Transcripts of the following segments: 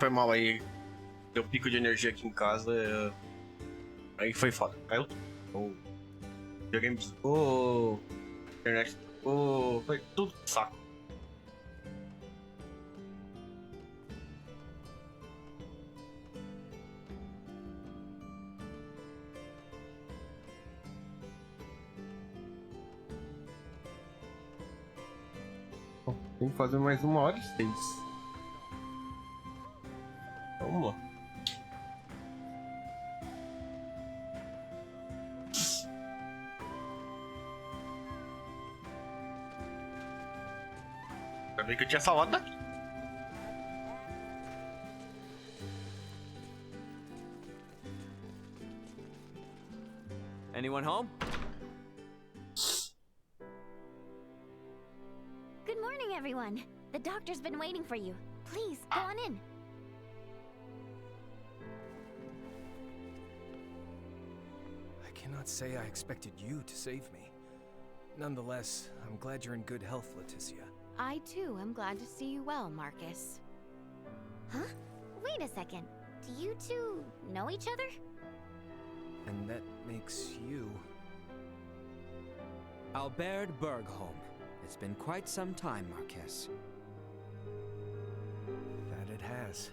foi mal aí. Deu pico de energia aqui em casa. Aí foi foda. Caiu tudo. O videogame desligou, internet desligou, foi tudo saco. Bom, tem que fazer mais 1h06. Vamos lá. Ainda bem que eu tinha salvado daqui. Anyone home? Good morning, everyone. The doctor's been waiting for you. Please, go on in. I cannot say I expected you to save me. Nonetheless, I'm glad you're in good health, Leticia. I, too, am glad to see you well, Marcus. Huh? Wait a second. Do you two know each other? And that makes you... Albert Bergholm. It's been quite some time, Marquess. That it has.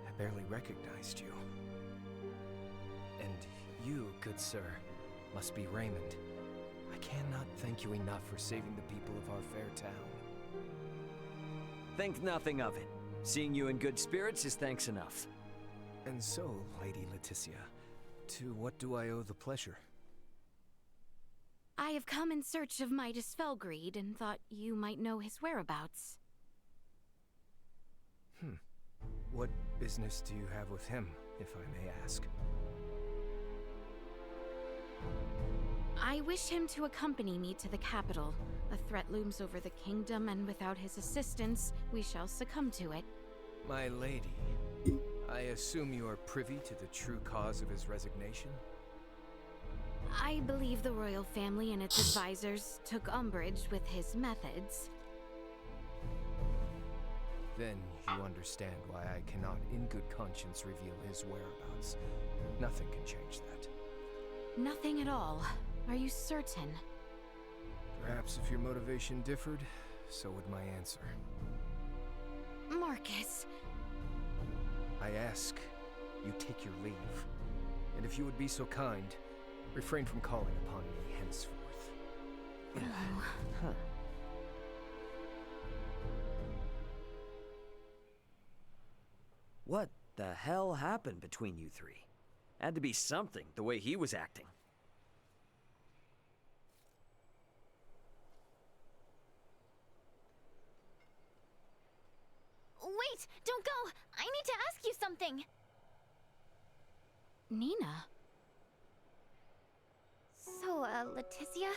I barely recognized you. And you, good sir, must be Raymond. I cannot thank you enough for saving the people of our fair town. Think nothing of it. Seeing you in good spirits is thanks enough. And so, Lady Leticia, to what do I owe the pleasure? I have come in search of Midas Felgreed and thought you might know his whereabouts. What business do you have with him, if I may ask? I wish him to accompany me to the capital. A threat looms over the kingdom, and without his assistance, we shall succumb to it. My lady, I assume you are privy to the true cause of his resignation? I believe the royal family and its advisors took umbrage with his methods. Then you understand why I cannot in good conscience reveal his whereabouts. Nothing can change that. Nothing at all. Are you certain? Perhaps if your motivation differed, so would my answer. Marcus. I ask, you take your leave. And if you would be so kind, refrain from calling upon me henceforth. Oh. What the hell happened between you three? Had to be something, the way he was acting. Wait! Don't go! I need to ask you something! Nina? So, Leticia,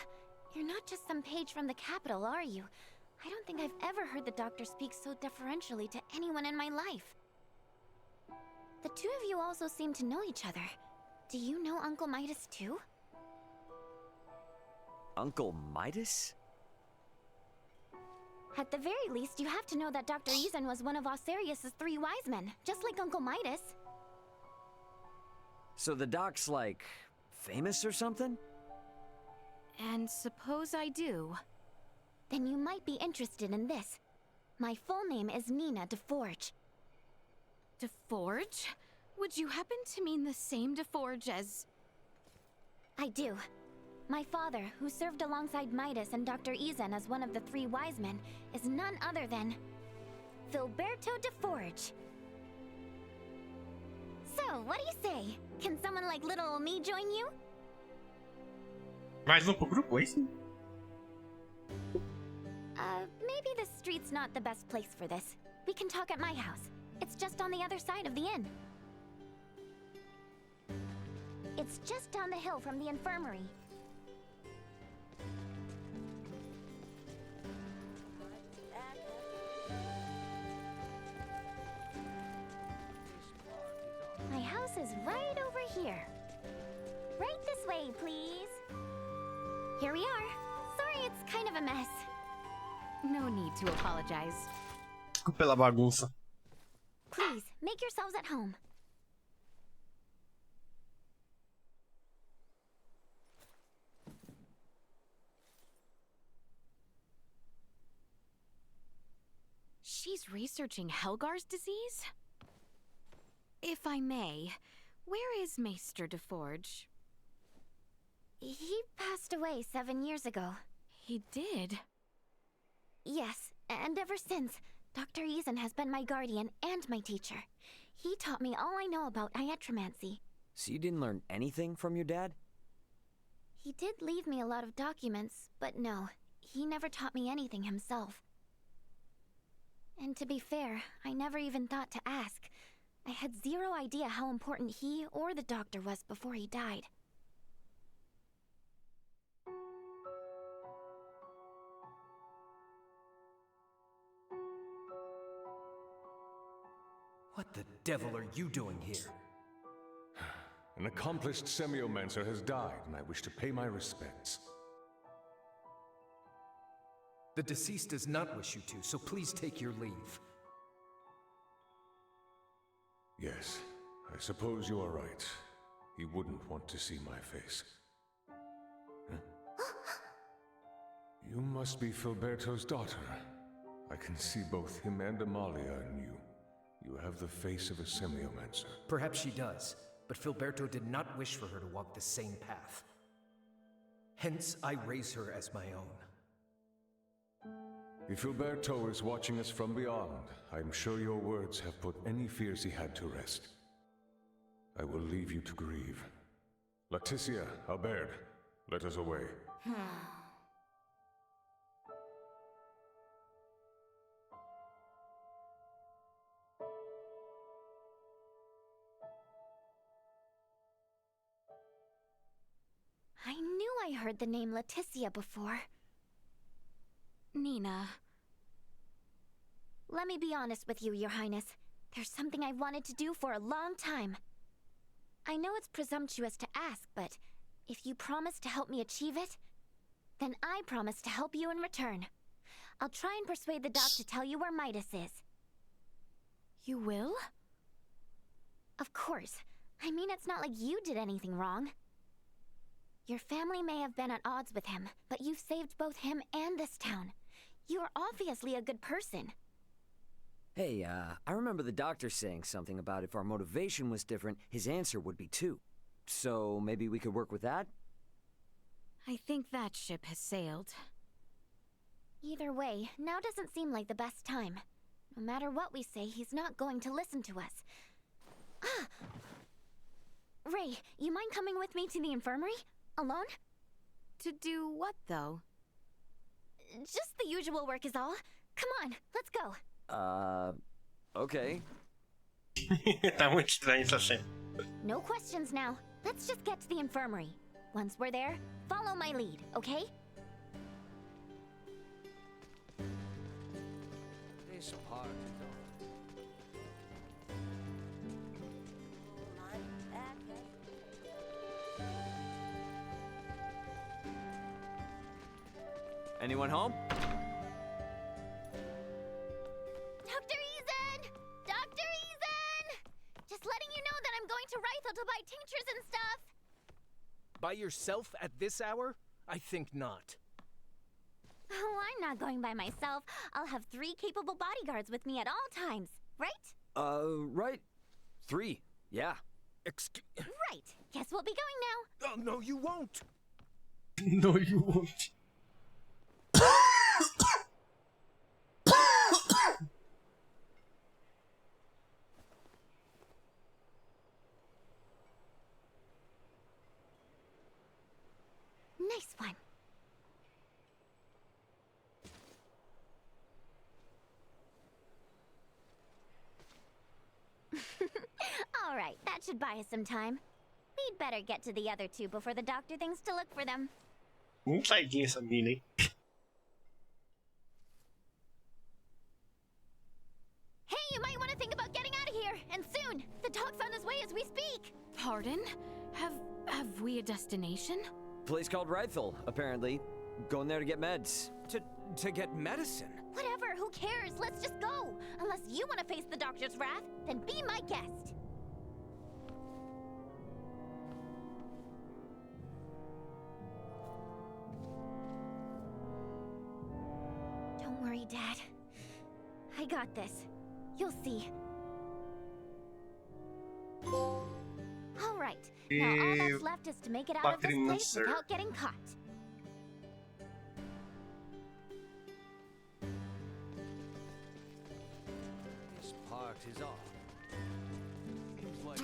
you're not just some page from the capital, are you? I don't think I've ever heard the doctor speak so deferentially to anyone in my life. The two of you also seem to know each other. Do you know Uncle Midas too? Uncle Midas? At the very least, you have to know that Dr. Izan was one of Osarius's 3 wise men, just like Uncle Midas. So the doc's like, famous or something? And suppose I do. Then you might be interested in this. My full name is Nina DeForge. DeForge? Would you happen to mean the same DeForge as... I do. My father, who served alongside Midas and Dr. Izan as one of the 3 wise men, is none other than... Filberto DeForge. So, what do you say? Can someone like little ol' me join you? Mais um pro grupo, é isso? Maybe the street's not the best place for this. We can talk at my house. It's just on the other side of the inn. It's just down the hill from the infirmary. My house is right over here. Right this way, please. Here we are. Sorry, it's kind of a mess. No need to apologize. Desculpa pela bagunça. Please, make make yourselves at home. She's researching Helgar's disease? If I may, where is Maester DeForge? He passed away 7 years ago. He did? Yes, and ever since, Dr. Eason has been my guardian and my teacher. He taught me all I know about iatromancy. So you didn't learn anything from your dad? He did leave me a lot of documents, but no, he never taught me anything himself. And to be fair, I never even thought to ask. I had zero idea how important he or the doctor was before he died. What the devil are you doing here? An accomplished semiomancer has died, and I wish to pay my respects. The deceased does not wish you to, so please take your leave. Yes, I suppose you are right. He wouldn't want to see my face. Huh? You must be Filberto's daughter. I can see both him and Amalia in you. You have the face of a semiomancer. Perhaps she does, but Filberto did not wish for her to walk the same path. Hence, I raise her as my own. If Filberto is watching us from beyond, I'm sure your words have put any fears he had to rest. I will leave you to grieve. Leticia, Albert, let us away. I knew I heard the name Leticia before. Nina. Let me be honest with you, Your Highness. There's something I've wanted to do for a long time. I know it's presumptuous to ask, but if you promise to help me achieve it, then I promise to help you in return. I'll try and persuade the doc to tell you where Midas is. You will? Of course. I mean, it's not like you did anything wrong. Your family may have been at odds with him, but you've saved both him and this town. You are obviously a good person. Hey, I remember the doctor saying something about if our motivation was different, his answer would be too. So maybe we could work with that? I think that ship has sailed. Either way, now doesn't seem like the best time. No matter what we say, he's not going to listen to us. Ah! Ray, you mind coming with me to the infirmary? Alone? To do what, though? Just the usual work is all. Come on, let's go. Okay. Tá muito estranho essa cena. No questions now. Let's just get to the infirmary. Once we're there, follow my lead, okay? This part. Anyone home? Dr. Eason! Dr. Eason! Just letting you know that I'm going to Rythel to buy tinctures and stuff. By yourself at this hour? I think not. Oh, I'm not going by myself. I'll have 3 capable bodyguards with me at all times, right? Right. 3. Yeah. Right. Guess we'll be going now. Oh, no, you won't! No, you won't. Nice one. All right, that should buy us some time. We'd better get to the other 2 before the doctor thinks to look for them. Saidinha essa mina, hein? Hey, you might want to think about getting out of here, and soon. The dog's on his way as we speak. Pardon? Have we a destination? Place called Rythel, apparently. Going there to get meds. To to get medicine. Whatever, who cares? Let's just go. Unless you want to face the doctor's wrath, then be my guest. Don't worry, Dad. I got this. You'll see. All right. Now all that's left is to make it out of this place without getting caught. This part is off. Seems like...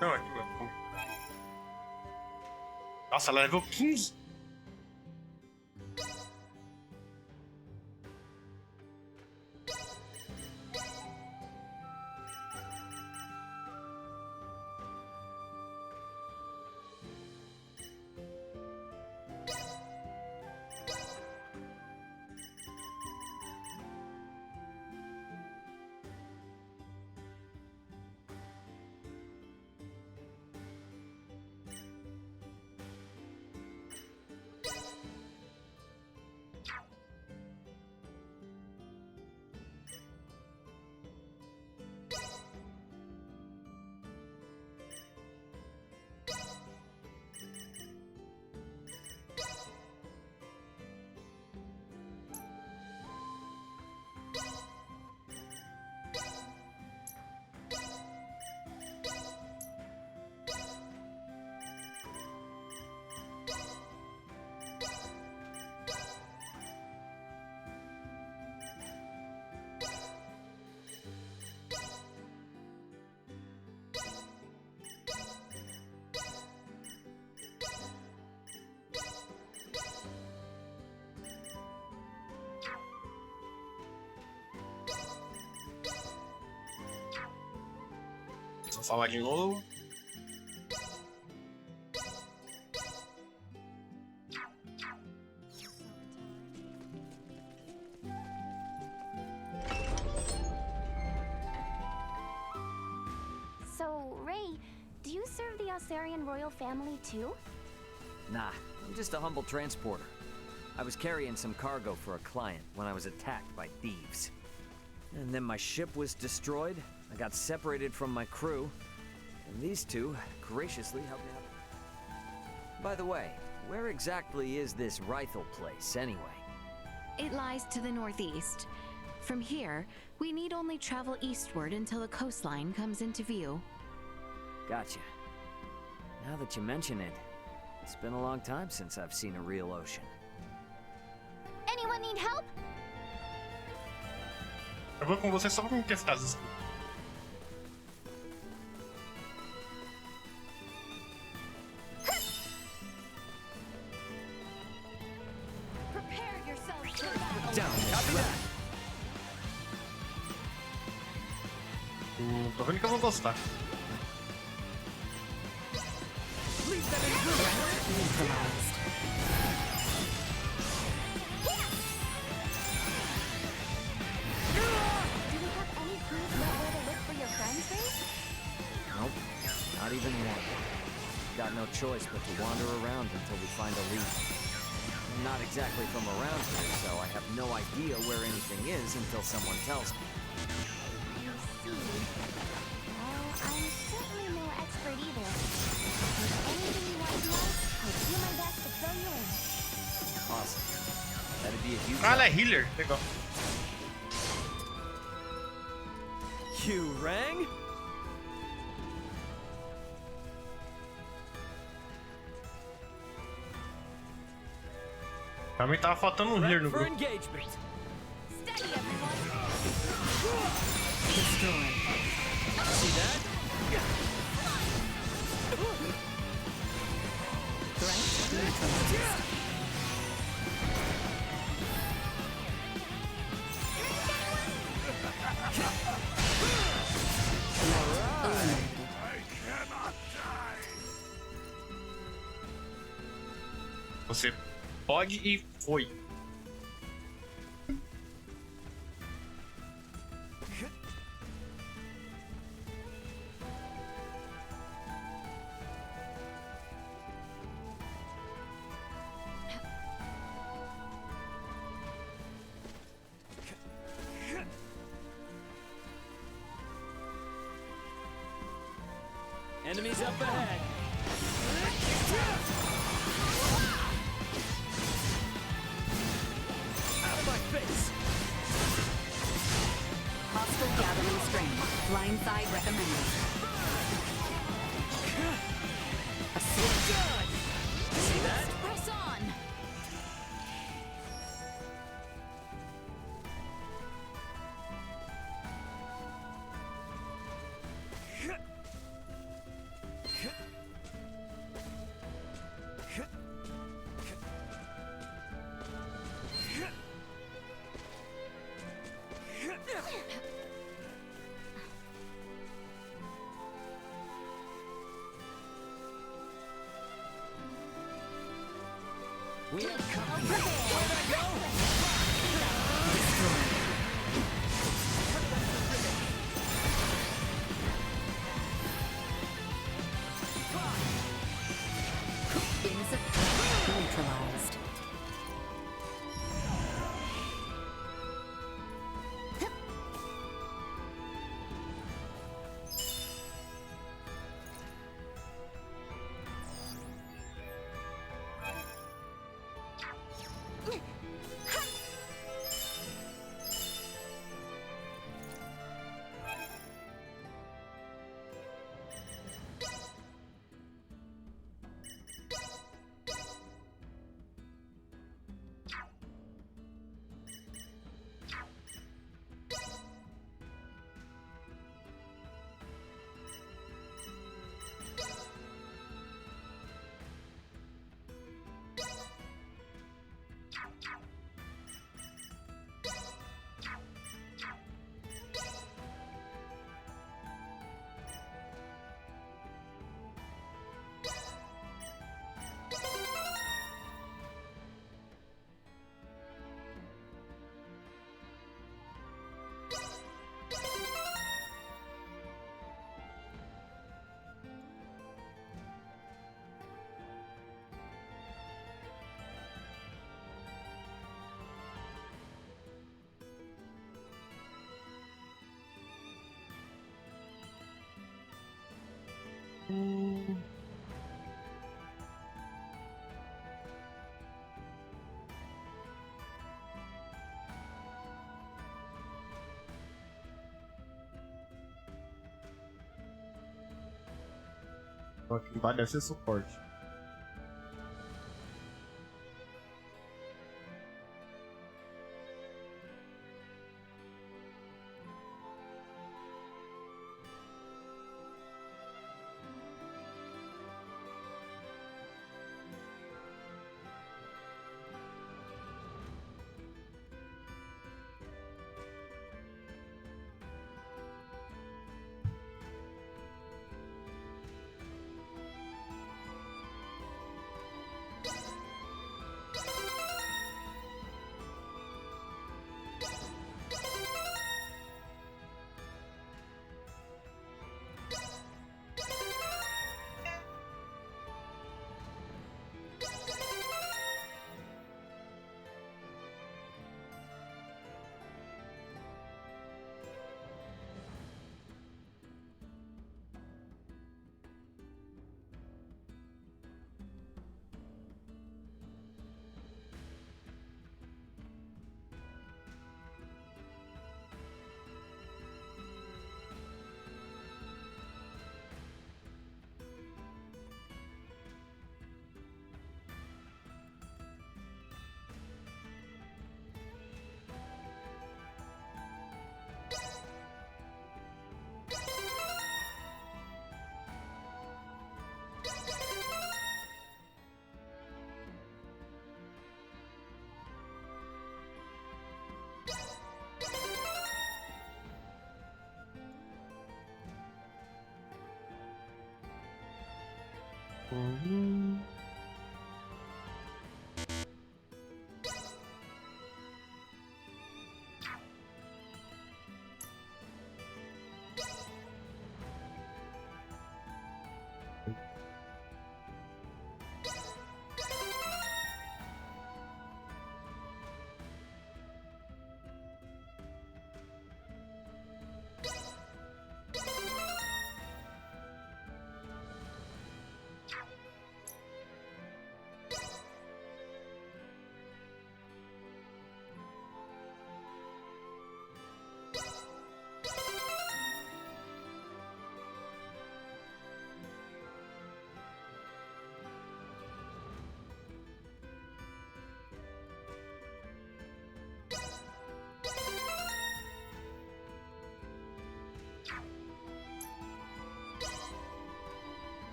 Não, aqui não. Nossa, ela level 15. Vou falar de novo. So, Ray, do you serve the Osarian royal family too? Nah, I'm just a humble transporter. I was carrying some cargo for a client when I was attacked by thieves. And then my ship was destroyed, I got separated from my crew, and these two graciously helped me out. By the way, where exactly is this Rythel place, anyway? It lies to the northeast. From here, we need only travel eastward until the coastline comes into view. Gotcha. Now that you mention it, it's been a long time since I've seen a real ocean. Anyone need help? Eu vou com você só pra me testar as skills. Prepare yourself to Down, copy that! Tô vendo que eu vou gostar. Nope, not even one. Got no choice but to wander around until we find a lead. I'm not exactly from around here, so I have no idea where anything is until someone tells me. You see. Well, I'm certainly no expert either. If there's anything you want to know, I'll do my best to fill you in. Awesome. That'd be a huge Ah, ela é help. healer. Legal. You rang? Pra mim tava faltando um healer no For grupo. engagement. Steady, everyone. See that? Você Pode e foi. Enemies up ahead. Out of my face. Hostile gathering strength. Blindside recommended. Good. See that? Press on! We have company. Where'd I go? Insect neutralized. Aqui embaixo deve ser suporte.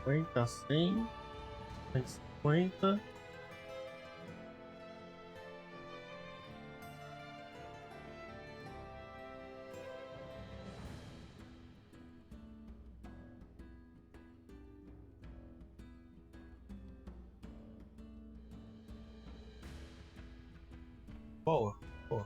50, 100, 150. Boa, boa.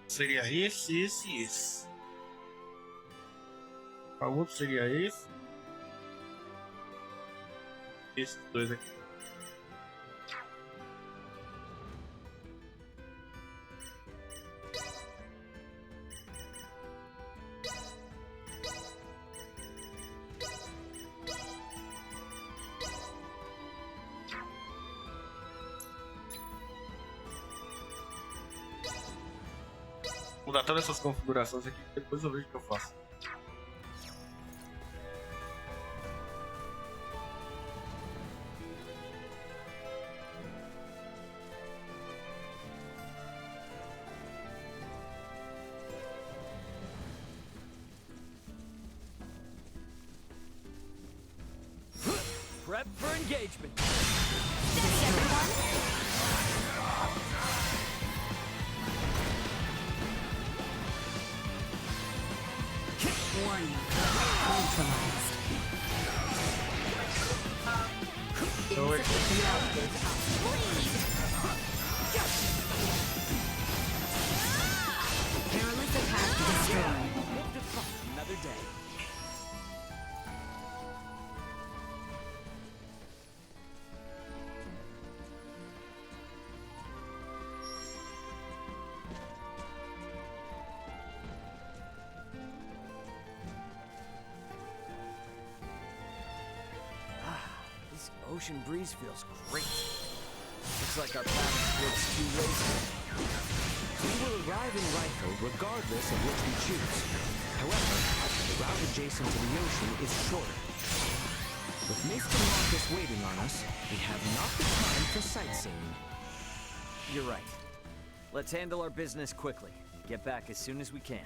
Seria esse e esse. O outro seria esse. Esses dois aqui. Vou mudar todas essas configurações aqui, depois eu vejo o que eu faço. Prep for engagement. Warning. Neutralized. So wait. Please! ocean breeze feels great. Looks like our path splits 2 ways here. We will arrive in Rifle regardless of which we choose. However, the route adjacent to the ocean is shorter. With Mist and Marcus waiting on us, we have not the time for sightseeing. You're right. Let's handle our business quickly and get back as soon as we can.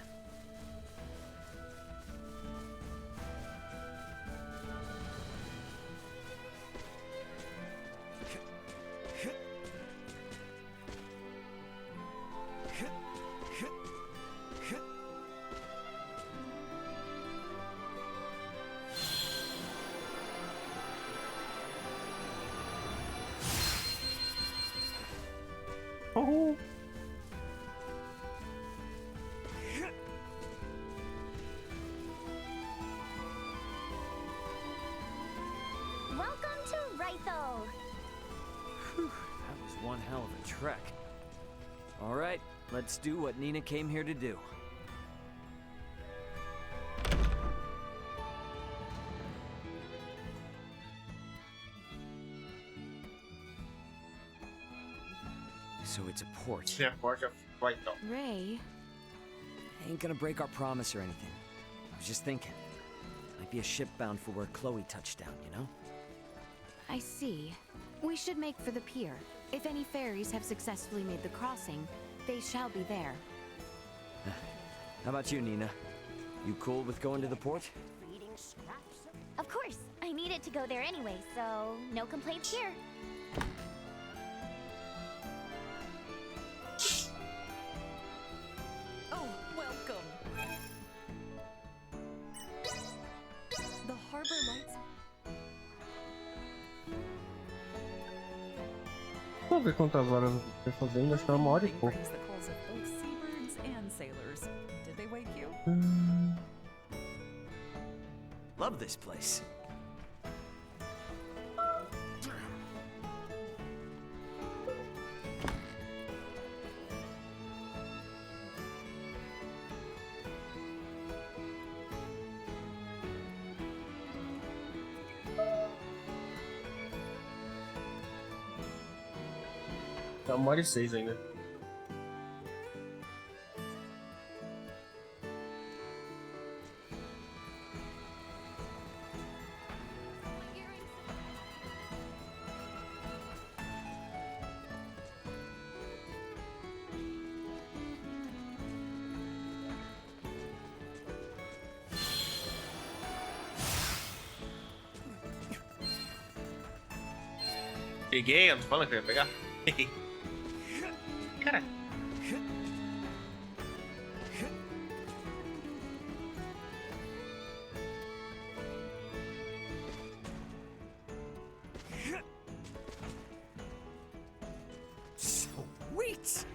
Oh. Welcome to Rifle. That was one hell of a trek. All right, let's do what Nina came here to do. So it's a port. Yeah, part of right now. Ray, Ain't gonna break our promise or anything. I was just thinking. Might be a ship bound for where Chloe touched down, you know? I see. We should make for the pier. If any ferries have successfully made the crossing, they shall be there. How about you, Nina? You cool with going to the port? Of course, I needed to go there anyway, so no complaints here. Oh, welcome. The harbor lights. Vamos ver quantas horas eu tô fazendo, acho que é 1 hora e pouco. Brings the calls of both seabirds and sailors. Did they wake you? Love this place. Tá 1h06 ainda. Peguei, eu tô falando que eu ia pegar. Cara. Sweet!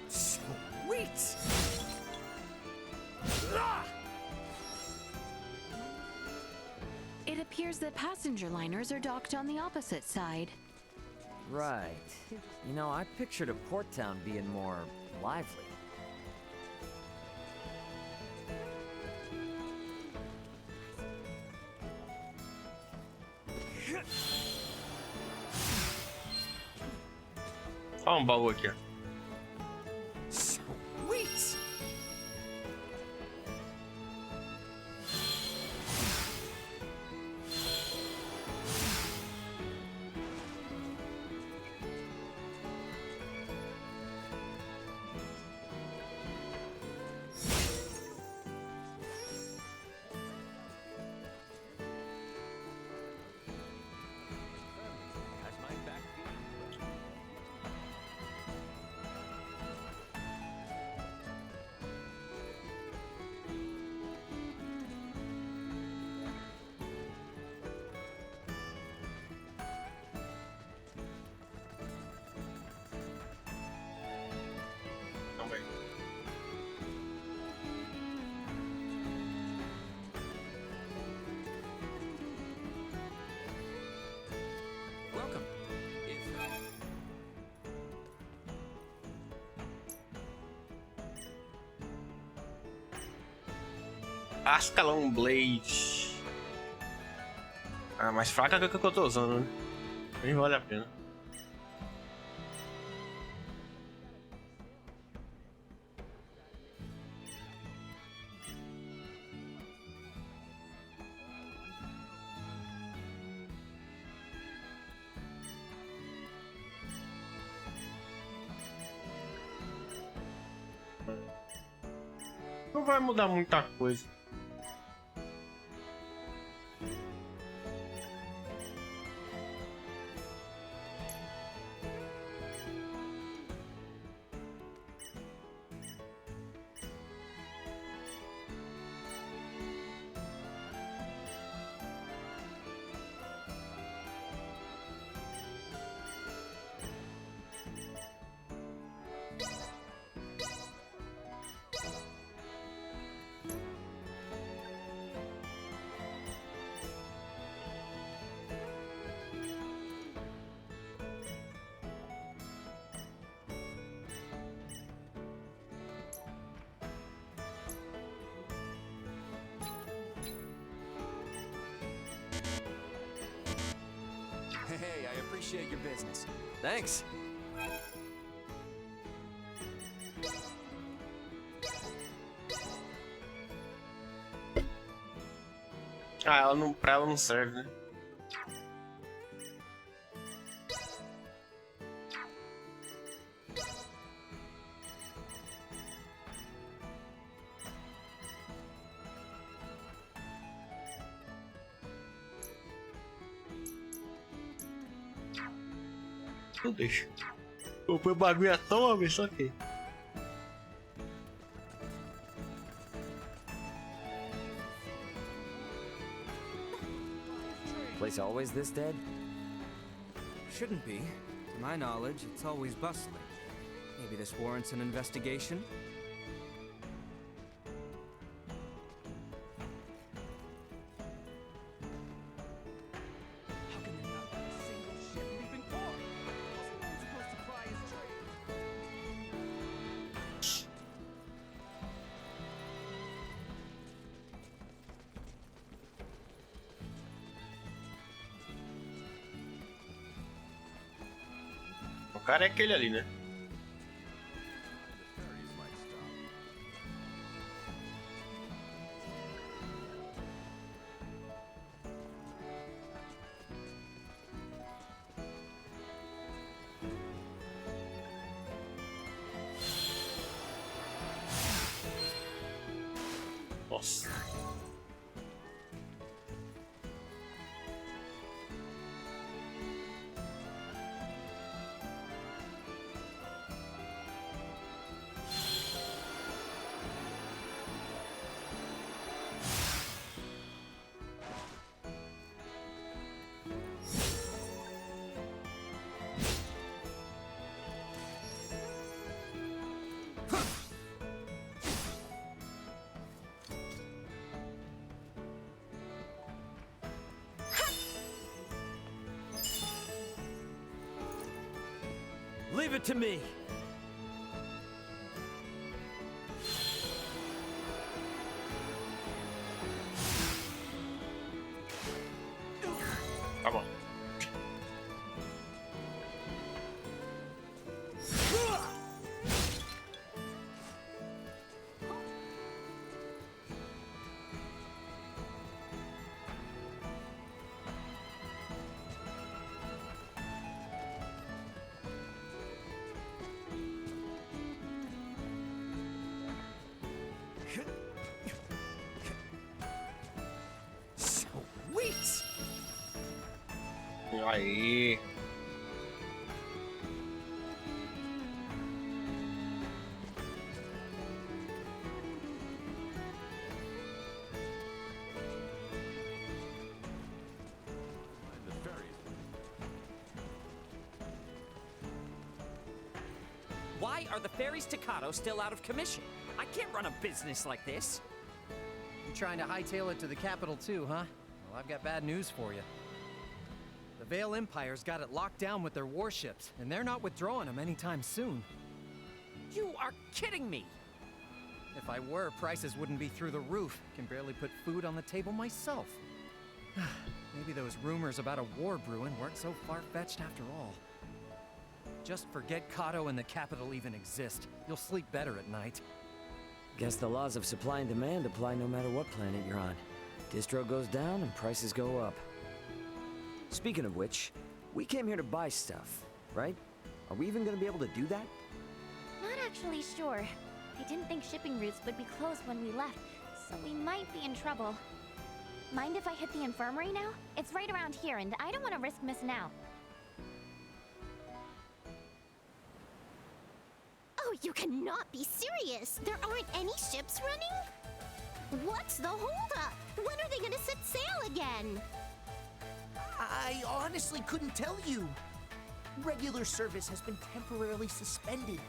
Sweet! It appears that passenger liners are docked on the opposite side. Right. You know, I pictured a port town being more lively. Olha baú aqui, ó. Sweet! Ascalon Blade. Ah, mais fraca que a que eu tô usando, né? Nem vale a pena. Não vai mudar muita coisa. Hey, I appreciate your business. Thanks. Ah, ela não, pra ela não serve, né? Não deixa. Comprei o bagulho à toa, mas só que. Place always this dead? Shouldn't be. To my knowledge, it's always bustling. Maybe this warrants an investigation? How can there not be a single ship leaving port? Wasn't one supposed to ply his trade? O cara é aquele ali, né? Nossa. Leave it to me. Tá bom. Sweet. Aí. Why are the ferry Staccato still out of commission? I can't run a business like this. You trying to hightail it to the capital too, huh? Well, I've got bad news for you. The Vale Empire's got it locked down with their warships, and they're not withdrawing them anytime soon. You are kidding me. If I were, prices wouldn't be through the roof. Can barely put food on the table myself. Maybe those rumors about a war brewing weren't so far-fetched after all. Just forget Kato and the capital even exist. You'll sleep better at night. Guess the laws of supply and demand apply no matter what planet you're on. Distro goes down and prices go up. Speaking of which, we came here to buy stuff, right? Are we even gonna be able to do that? Not actually sure. I didn't think shipping routes would be closed when we left, so we might be in trouble. Mind if I hit the infirmary now? It's right around here, and I don't want to risk missing out. Oh, you cannot be serious! There aren't any ships running? What's the holdup? When are they gonna set sail again? I honestly couldn't tell you. Regular service has been temporarily suspended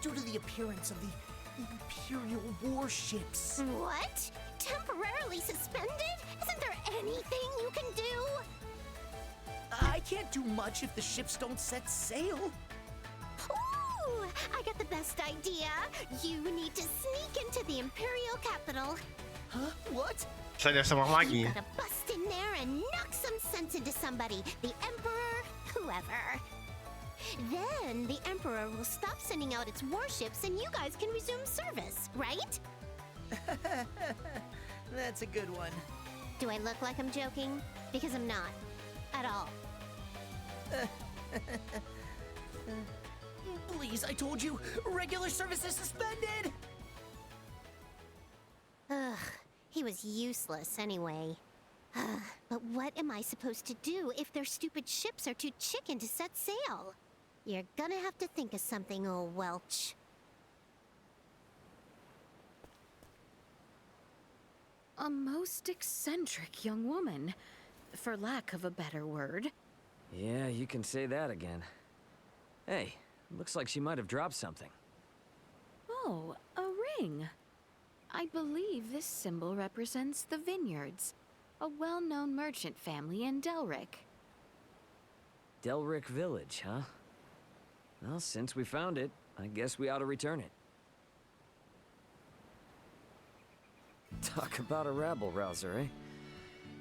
due to the appearance of the Imperial warships. What? Temporarily suspended? Isn't there anything you can do? I can't do much if the ships don't set sail. Ooh! I got the best idea. You need to sneak into the Imperial capital. Huh? What? Isso aí deve ser uma You maguinha. gotta bust in there and knock some sense into somebody. The Emperor, whoever. Then the Emperor will stop sending out its warships and you guys can resume service, right? That's a good one. Do I look like I'm joking? Because I'm not. At all. Please, I told you, regular service is suspended! Ugh, he was useless anyway. But what am I supposed to do if their stupid ships are too chicken to set sail? You're gonna have to think of something, old Welch. A most eccentric young woman, for lack of a better word. Yeah, you can say that again. Hey, looks like she might have dropped something. Oh, a ring. I believe this symbol represents the Vineyards, a well-known merchant family in Delric. Delric Village, huh? Well, since we found it, I guess we ought to return it. Talk about a rabble-rouser, eh?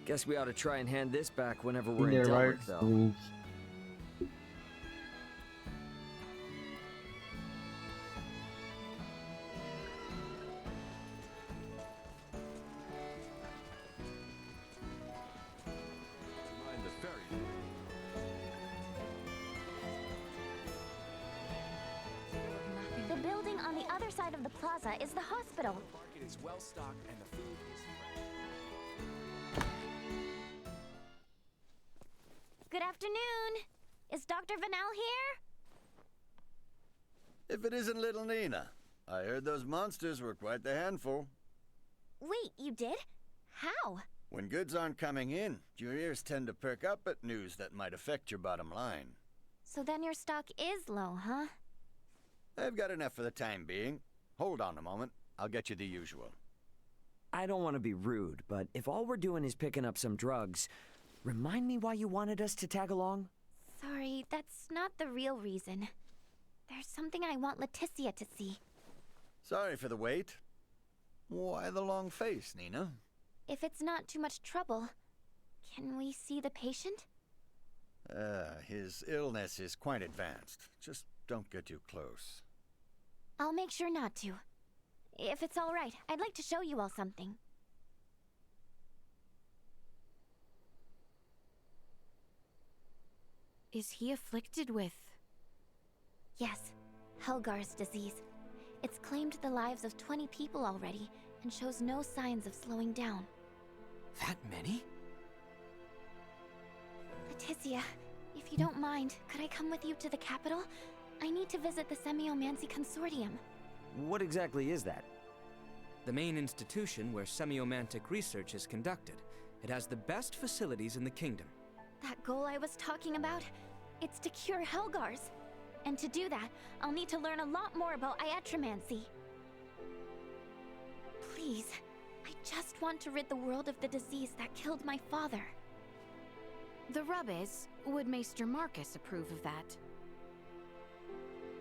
Guess we ought to try and hand this back whenever we're in Delric, though. The building on the other side of the plaza is the hospital. Market is well stocked and the food is Good afternoon. Is Dr. Vanel here? If it isn't little Nina. I heard those monsters were quite the handful. Wait, you did? How? When goods aren't coming in, your ears tend to perk up at news that might affect your bottom line. So then your stock is low, huh? I've got enough for the time being. Hold on a moment. I'll get you the usual. I don't want to be rude, but if all we're doing is picking up some drugs, remind me why you wanted us to tag along? Sorry, that's not the real reason. There's something I want Leticia to see. Sorry for the wait. Why the long face, Nina? If it's not too much trouble, can we see the patient? His illness is quite advanced. Just don't get too close. I'll make sure not to. If it's all right, I'd like to show you all something. Is he afflicted with... Yes, Helgar's disease. It's claimed the lives of 20 people already, and shows no signs of slowing down. that many? Leticia, if you don't mind, could I come with you to the capital? I need to visit the Semiomancy Consortium. What exactly is that? The main institution where semiomantic research is conducted. It has the best facilities in the kingdom. That goal I was talking about? It's to cure Helgars. And to do that, I'll need to learn a lot more about iatromancy. Please, I just want to rid the world of the disease that killed my father. The rub is, would Maester Marcus approve of that?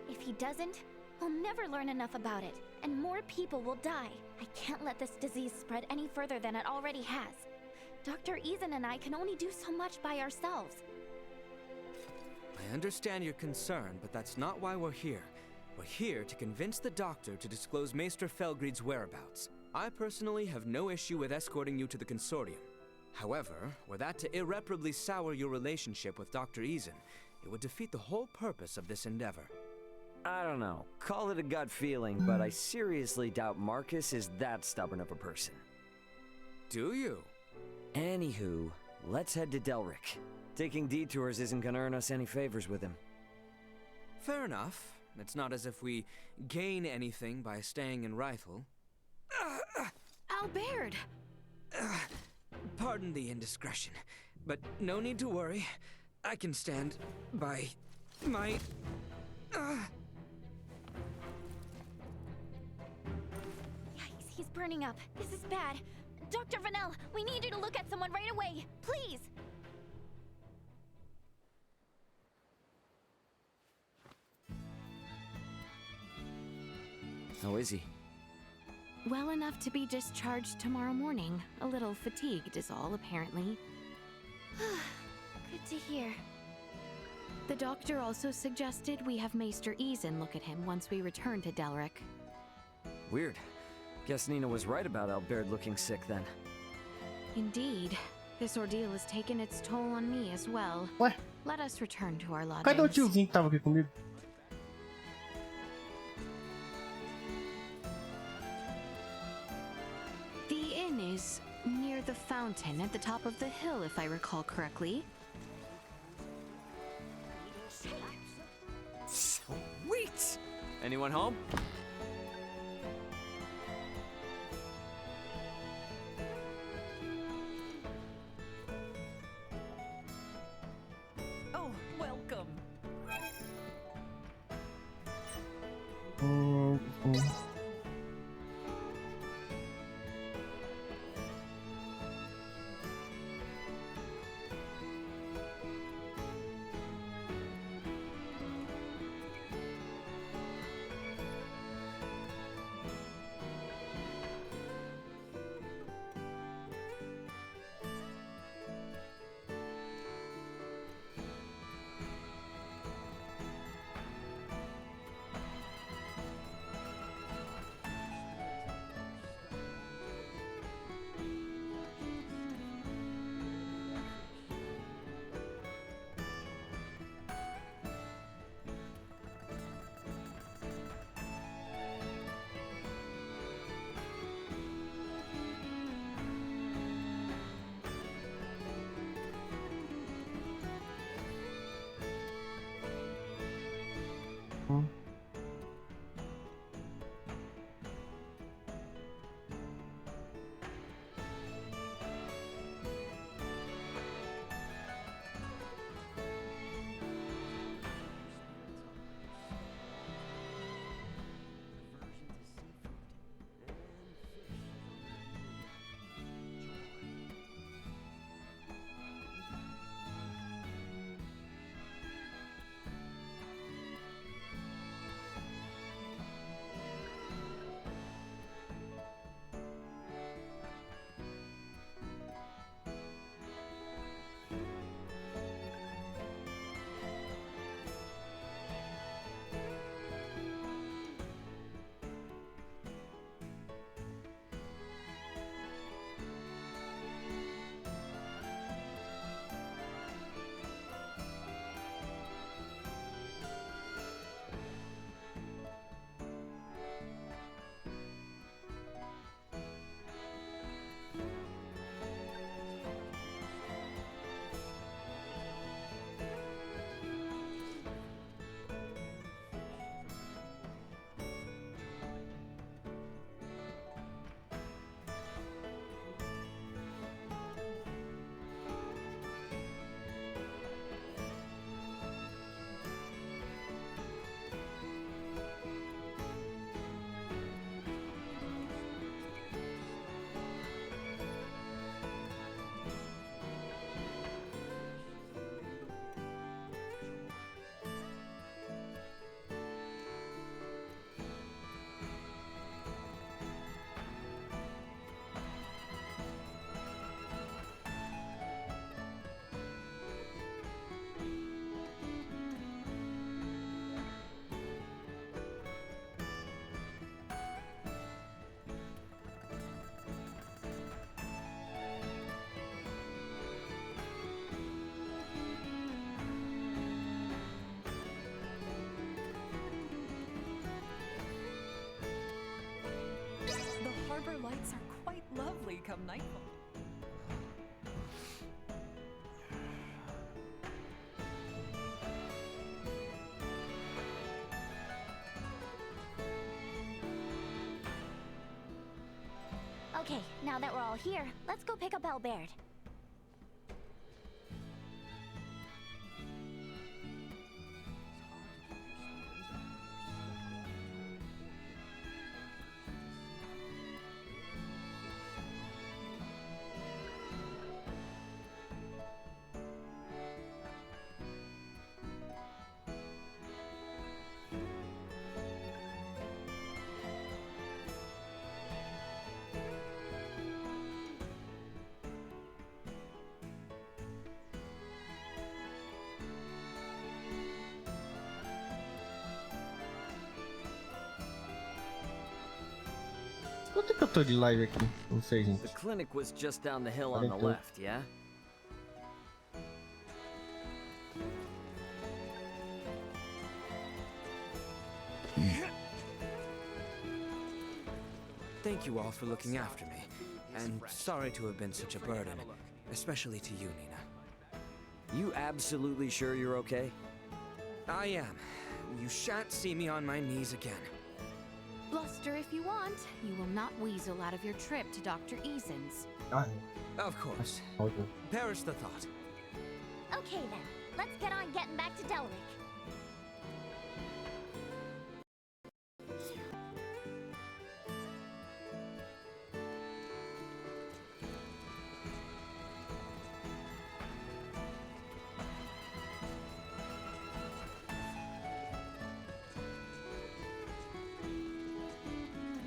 If he doesn't, We'll never learn enough about it, and more people will die. I can't let this disease spread any further than it already has. Dr. Eason and I can only do so much by ourselves. I understand your concern, but that's not why we're here. We're here to convince the doctor to disclose Maester Felgreid's whereabouts. I personally have no issue with escorting you to the consortium. However, were that to irreparably sour your relationship with Dr. Eason, it would defeat the whole purpose of this endeavor. I don't know. Call it a gut feeling, but I seriously doubt Marcus is that stubborn of a person. Do you? Anywho, let's head to Delric. Taking detours isn't gonna earn us any favors with him. Fair enough. It's not as if we gain anything by staying in Rifle. Albert! Pardon the indiscretion, but no need to worry. I can stand by my... Yikes, he's burning up. This is bad. Dr. Vanel, we need you to look at someone right away. Please! How is he? Well enough to be discharged tomorrow morning. A little fatigued is all, apparently. Good to hear. The doctor also suggested we have Maester Eason look at him once we return to Delric. Weird. Guess Nina was right about Albert looking sick then. Indeed. This ordeal has taken its toll on me as well. Ué? Let us return to our Cadê o lodgings. tiozinho que tava aqui comigo? The inn is near the fountain at the top of the hill, if I recall correctly. Sweet! Anyone home? Oh, welcome. harbor lights are quite lovely come nightfall. Okay, now that we're all here, let's go pick up Albert. Quanto que eu tô de live aqui? Não sei, gente. The clinic was just down the hill on the left, yeah? Thank you all for looking after me. And sorry to have been such a burden, especially to you, Nina. You absolutely sure you're okay? I am. You shan't see me on my knees again. Bluster if you want. You will not weasel out of your trip to Dr. Eason's. Of course. Perish the thought. Okay then, let's get on getting back to Delric.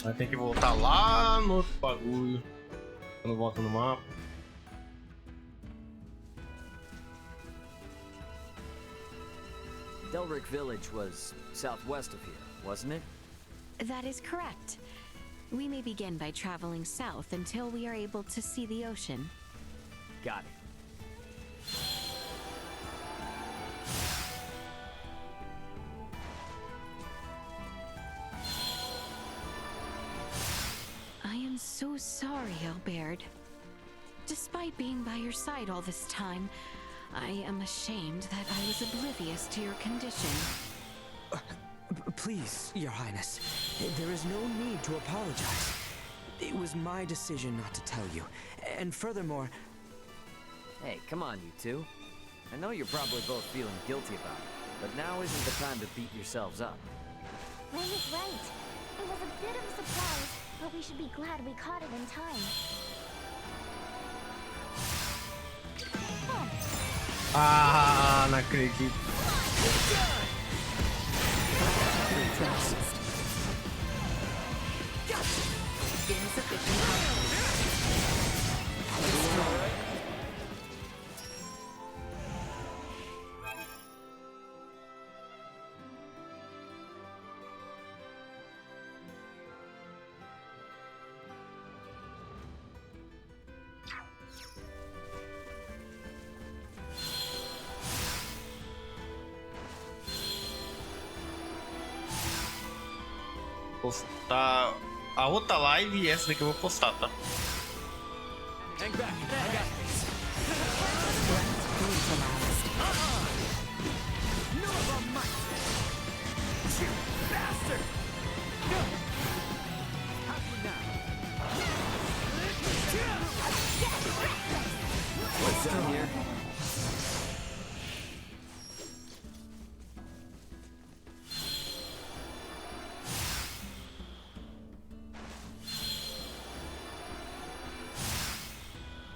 Aí tem que voltar lá no outro bagulho. Quando volta no mapa. Delric Village was southwest of here, wasn't it? That is correct. We may begin by traveling south until we are able to see the ocean. Got it. I am so sorry, Albert. Despite being by your side all this time, I am ashamed that I was oblivious to your condition. Please, Your Highness, there is no need to apologize. It was my decision not to tell you. And furthermore... Hey, come on, you two. I know you're probably both feeling guilty about it, but now isn't the time to beat yourselves up. Ray is right. It was a bit of a surprise, but we should be glad we caught it in time. Ah, não acredito. Postar a outra live e essa daqui eu vou postar, tá? Hang back, I got this. No about might. You bastard! Happy now. What's up here?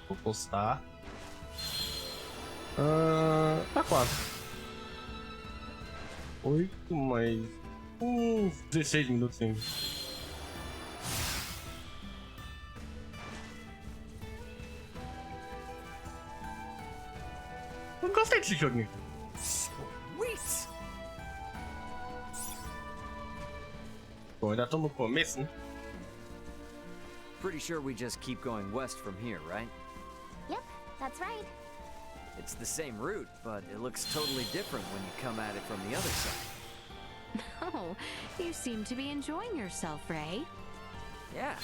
Vou postar. Tá quase. 8 mais uns 16 minutos ainda. Eu gostei desse joguinho. Sweet! Bom, ainda tô no começo, né? Pretty sure we just keep going west from here, right? Yep, that's right. It's the same route, but it looks totally different when you come at it from the other side. Oh, you seem to be enjoying yourself, Ray. Yeah.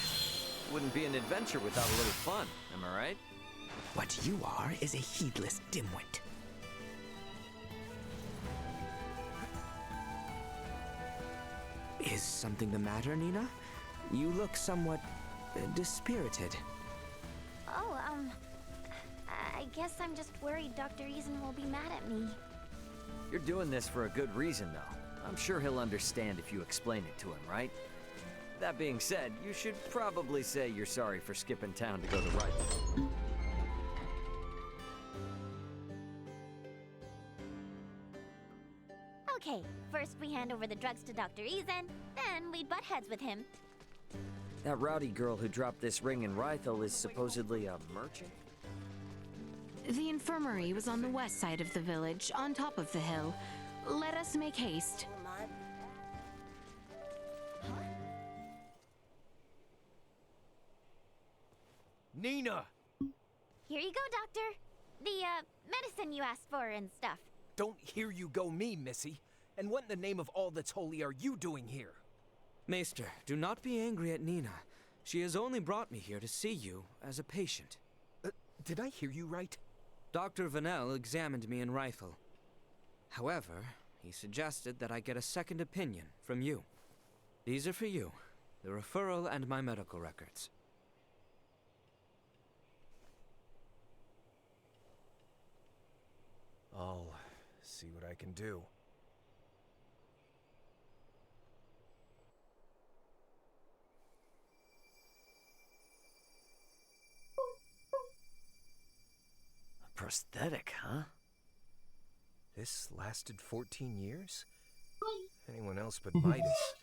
Wouldn't be an adventure without a little fun, am I right? What you are is a heedless dimwit. Is something the matter, Nina? You look somewhat dispirited. Oh, I guess I'm just worried Dr. Eason will be mad at me. You're doing this for a good reason, though. I'm sure he'll understand if you explain it to him, right? That being said, you should probably say you're sorry for skipping town to go to Rifle. Okay, first we hand over the drugs to Dr. Eason, then we butt heads with him. That rowdy girl who dropped this ring in Rifle is supposedly a merchant? The infirmary was on the west side of the village, on top of the hill. Let us make haste. Nina! Here you go, Doctor. The, medicine you asked for and stuff. Don't hear you go me, Missy. And what in the name of all that's holy are you doing here? Maester, do not be angry at Nina. She has only brought me here to see you as a patient. Did I hear you right? Dr. Vanel examined me in Rifle. However, he suggested that I get a second opinion from you. These are for you, the referral and my medical records. I'll see what I can do. A prosthetic, huh? This lasted 14 years? Anyone else but Midas,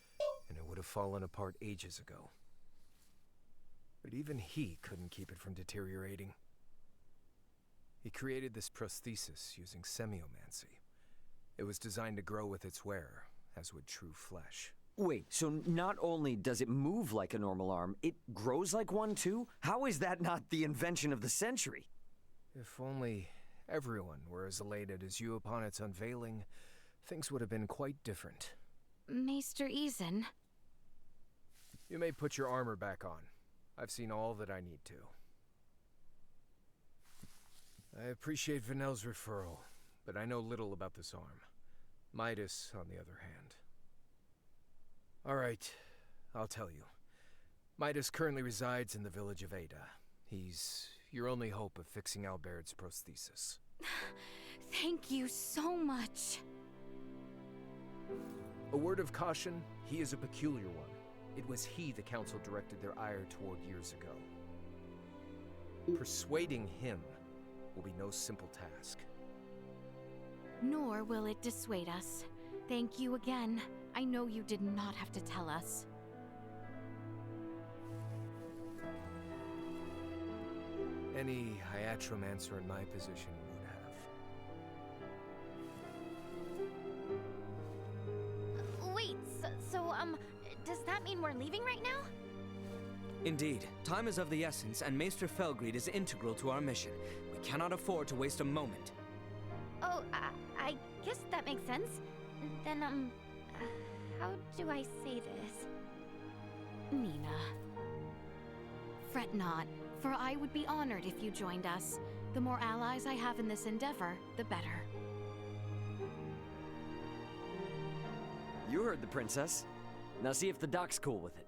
and it would have fallen apart ages ago. But even he couldn't keep it from deteriorating. He created this prosthesis using semiomancy. It was designed to grow with its wearer, as would true flesh. Wait, so not only does it move like a normal arm, it grows like one too? How is that not the invention of the century? If only everyone were as elated as you upon its unveiling, things would have been quite different. Maester Eason. You may put your armor back on. I've seen all that I need to. I appreciate Vanel's referral, but I know little about this arm. Midas, on the other hand. All right, I'll tell you. Midas currently resides in the village of Ada. He's your only hope of fixing Albert's prosthesis. Thank you so much. A word of caution, he is a peculiar one. It was he the council directed their ire toward years ago. Persuading him will be no simple task. Nor will it dissuade us. Thank you again. I know you did not have to tell us. Any hiatromancer in my position would have. Wait, does that mean we're leaving right now? Indeed, time is of the essence, and Maester Felgreed is integral to our mission. We cannot afford to waste a moment. Oh, I guess that makes sense. Then, how do I say this? Nina. Fret not, for I would be honored if you joined us. The more allies I have in this endeavor, the better. You heard the princess. Now see if the doc's cool with it.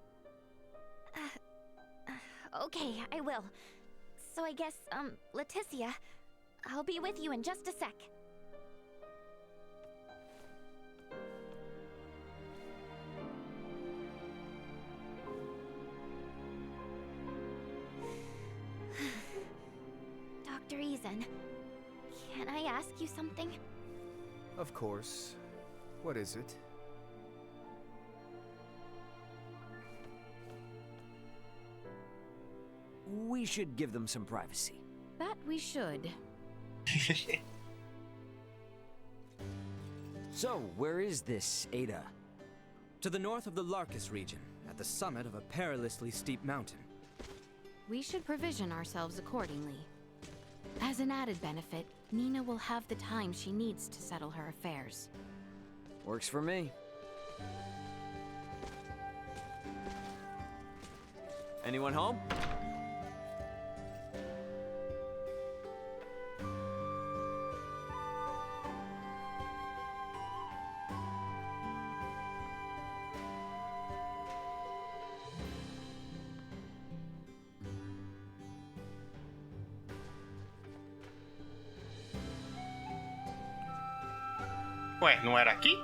Okay, I will. So I guess, Leticia, I'll be with you in just a sec. Dr. Eason, can I ask you something? Of course. What is it? We should give them some privacy. That we should. So, where is this Ada? To the north of the Larkus region, at the summit of a perilously steep mountain. We should provision ourselves accordingly. As an added benefit, Nina will have the time she needs to settle her affairs. Works for me. Anyone home? Ué, não era aqui?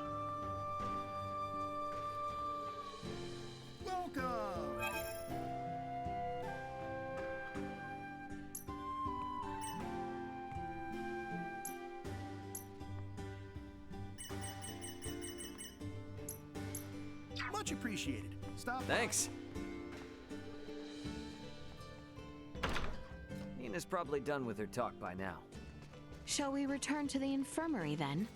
Much appreciated. Stop. Thanks. Nina's probably done with her talk by now. Shall we return to the infirmary then?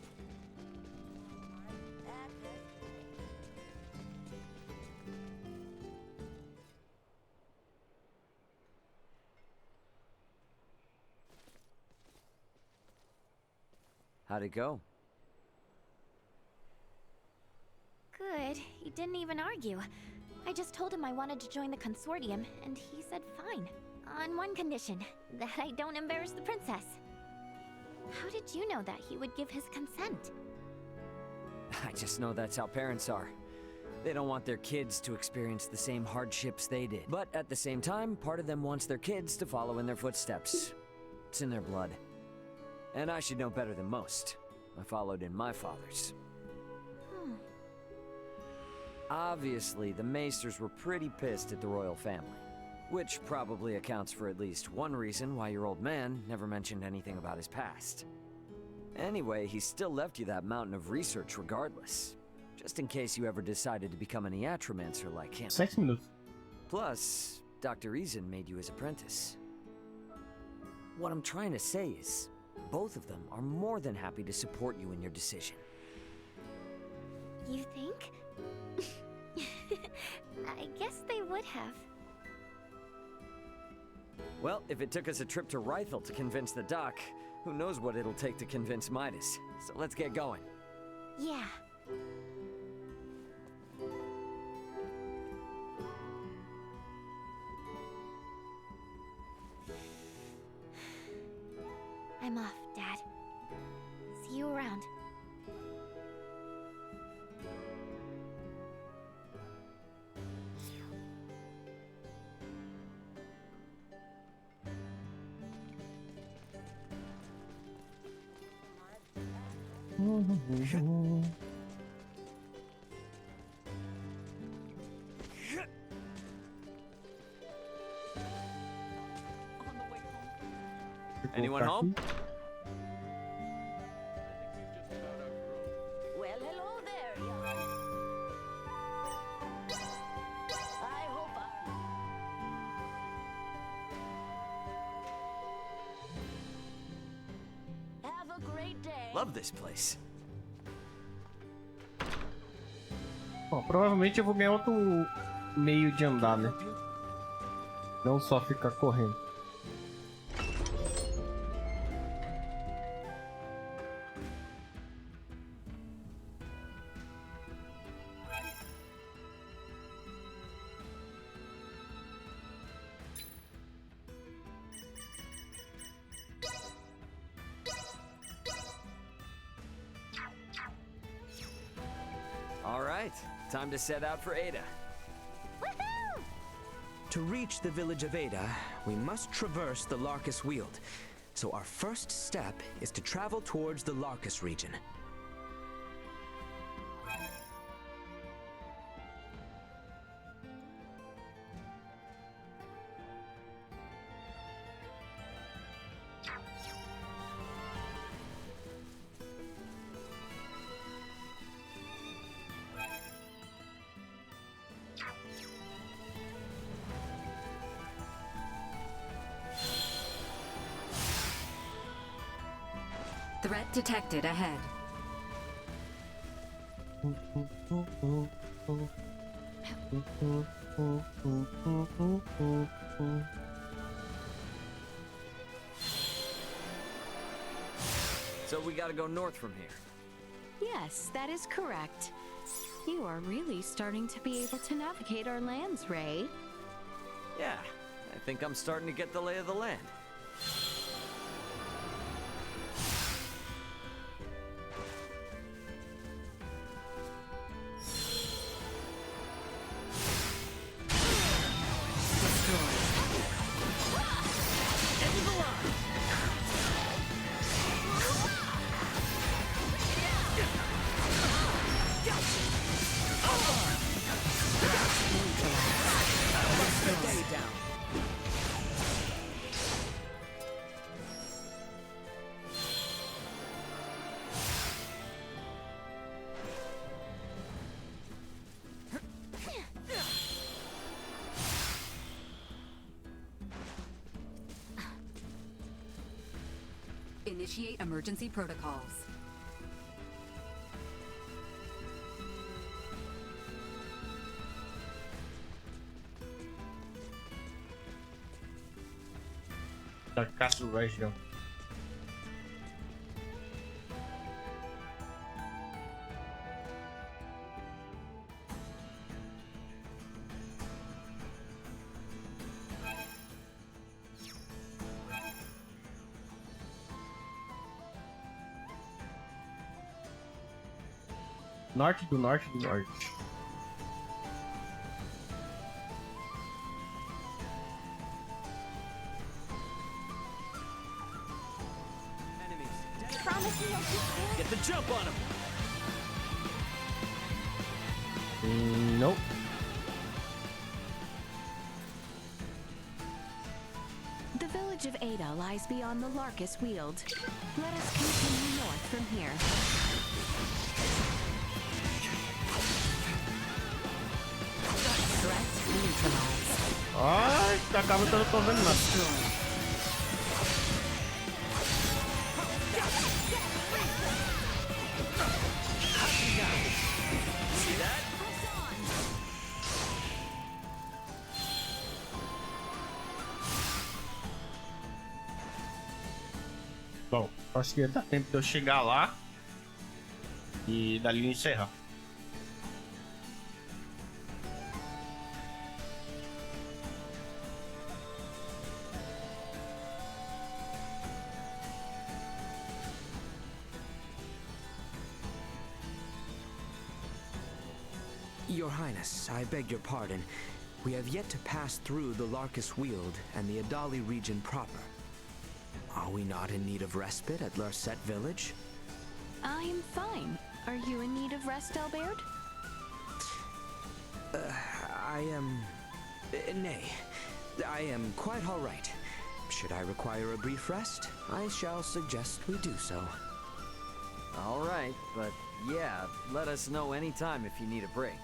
How'd it go? Good. He didn't even argue. I just told him I wanted to join the consortium, and he said fine. On one condition, that I don't embarrass the princess. How did you know that he would give his consent? I just know that's how parents are. They don't want their kids to experience the same hardships they did. But at the same time, part of them wants their kids to follow in their footsteps. It's in their blood. And I should know better than most. I followed in my father's. Obviously, the Maesters were pretty pissed at the royal family. Which probably accounts for at least one reason why your old man never mentioned anything about his past. Anyway, he still left you that mountain of research regardless. Just in case you ever decided to become an iatromancer like him. 6 minutos. Plus, Dr. Eason made you his apprentice. What I'm trying to say is, both of them are more than happy to support you in your decision. You think? I guess they would have. Well, if it took us a trip to Rythel to convince the doc, who knows what it'll take to convince Midas. So let's get going. Yeah. I'm off, Dad. See you around. Anyone home? Well, hello there, young. I hope Have a great day. Love this place. Bom, provavelmente eu vou ganhar outro meio de andar, né? Não só ficar correndo. All right, time to set out for Ada. Woohoo! To reach the village of Ada, we must traverse the Larkus Weald. So our first step is to travel towards the Larkus region. Threat detected ahead. So we gotta go north from here. Yes, that is correct. You are really starting to be able to navigate our lands, Ray. Yeah, I think I'm starting to get the lay of the land. Initiate emergency protocols. Da Castle Region. Norte do norte do norte. Promise me you'll keep care. Get the jump on him! Nope. The village of Ada lies beyond the Larkus Weald. Let us continue north from here. Threat neutralized. Ai, acaba que eu não tô vendo nada. Bom, acho que dá tempo de eu chegar lá e dali encerrar. Your Highness, I beg your pardon. We have yet to pass through the Larkus Weald and the Adali region proper. Are we not in need of respite at Larset Village? I'm fine. Are you in need of rest, Albert? I am... nay. I am quite all right. Should I require a brief rest, I shall suggest we do so. All right, but yeah, let us know anytime if you need a break.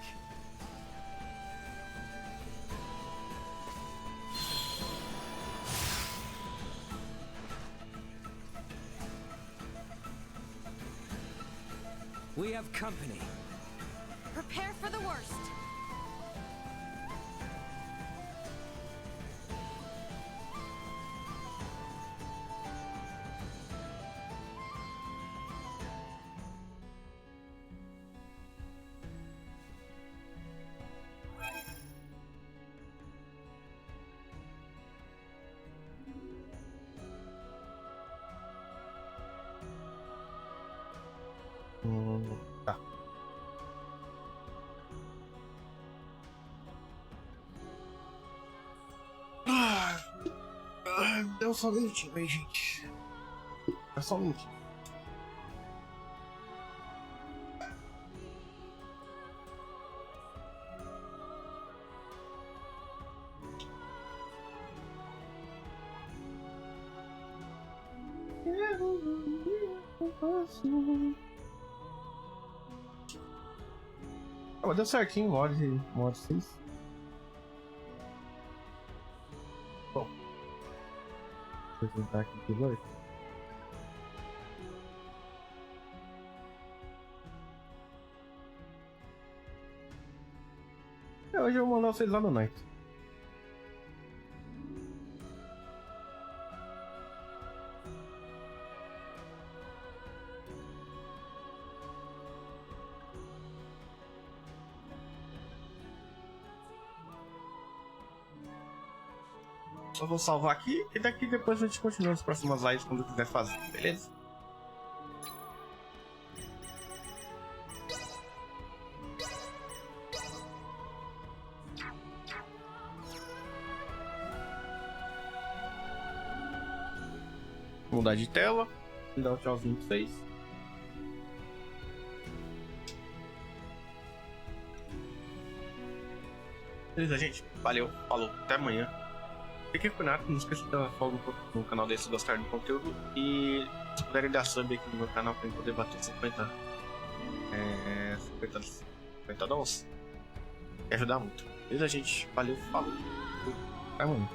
We have company. Prepare for the worst. Tá. Deu só um minutinho aí, gente. É só um minutinho. Ah, mas deu certinho, mod 6. Bom, vou apresentar aqui de novo. Hoje eu vou mandar vocês lá no night. Só vou salvar aqui e daqui depois a gente continua as próximas lives quando quiser fazer, beleza? Vou mudar de tela e dar um tchauzinho pra vocês. Beleza, gente. Valeu, falou, até amanhã. Fiquem com o Nato, não esqueça de dar follow no canal dele se gostaram do conteúdo. E se puderem dar sub aqui no meu canal pra eu poder bater 50 dólares, vai ajudar muito. Beleza, gente? Valeu, falou, até amanhã.